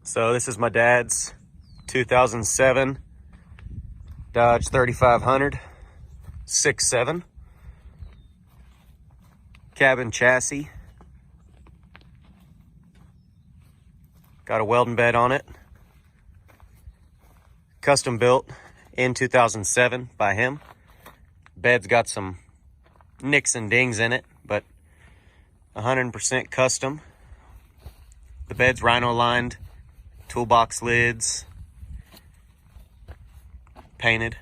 So this is my dad's 2007 Dodge 3500 6.7 cabin chassis. Got a welding bed on it. Custom built in 2007 by him. Bed's got some nicks and dings in it, but 100% custom. The bed's rhino lined, toolbox lids, painted.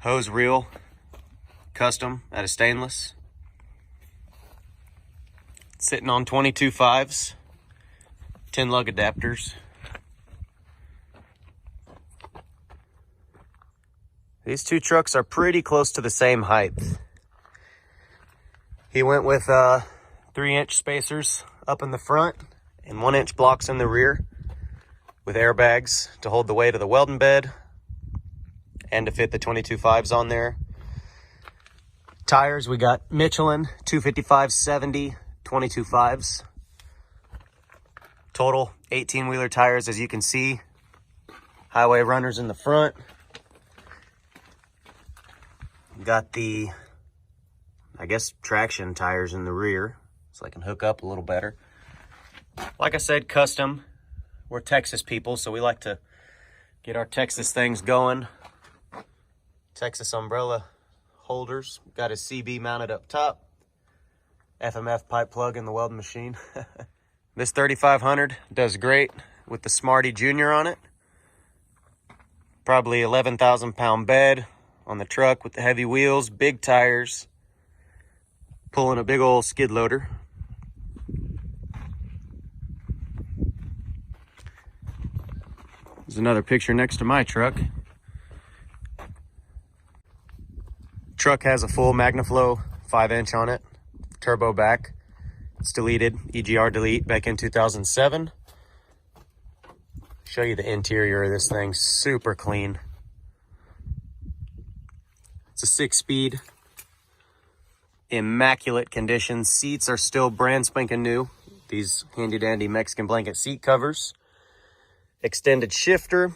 Hose reel, custom out of stainless. Sitting on 22 5s, 10 lug adapters. These two trucks are pretty close to the same height. He went with 3-inch spacers up in the front and 1-inch blocks in the rear with airbags to hold the weight of the welding bed and to fit the 22 5s on there. Tires, we got Michelin 255/70 22 5s. Total 18-wheeler tires, as you can see. Highway runners in the front. Got the, I guess, traction tires in the rear, so I can hook up a little better. Like I said, custom. We're Texas people, so we like to get our Texas things going. Texas umbrella holders. Got his CB mounted up top. FMF pipe plug in the welding machine. This 3500 does great with the Smarty Junior on it. Probably 11,000 pound bed on the truck with the heavy wheels, big tires, pulling a big old skid loader. There's another picture next to my truck. Truck has a full MagnaFlow 5-inch on it, turbo back. It's deleted, EGR delete back in 2007. Show you the interior of this thing, super clean. It's a 6-speed, immaculate condition. Seats are still brand spanking new. These handy dandy Mexican blanket seat covers. Extended shifter.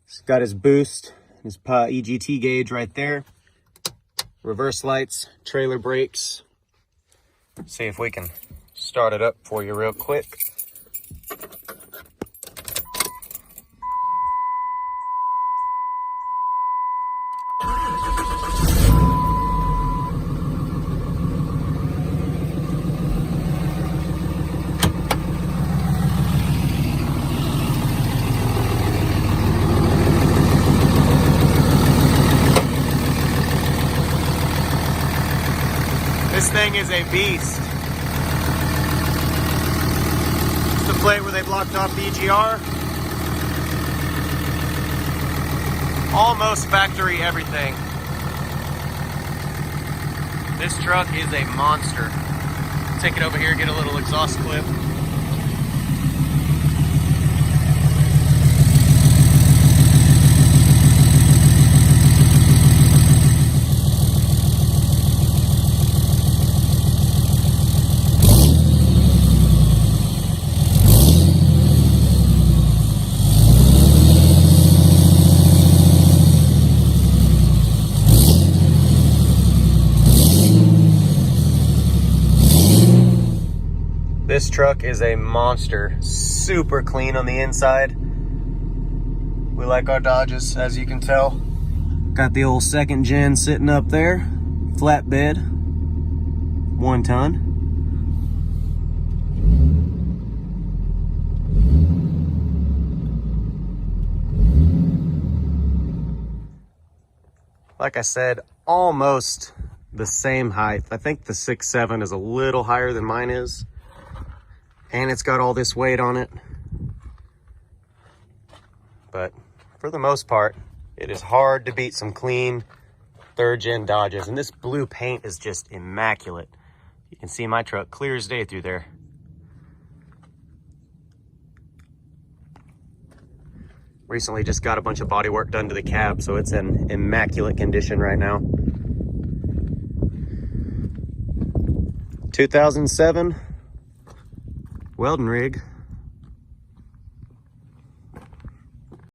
It's got his boost, his EGT gauge right there. Reverse lights, trailer brakes. See if we can start it up for you real quick. This thing is a beast. It's the plate where they blocked off the EGR. Almost factory everything. This truck is a monster. Take it over here, get a little exhaust clip. This truck is a monster, super clean on the inside. We like our Dodges, as you can tell. Got the old 2nd gen sitting up there, flatbed, 1 ton. Like I said, almost the same height. I think the 6.7 is a little higher than mine is. And it's got all this weight on it. But for the most part, it is hard to beat some clean 3rd gen Dodges. And this blue paint is just immaculate. You can see my truck clear as day through there. Recently just got a bunch of body work done to the cab, so it's in immaculate condition right now. 2007 welding rig.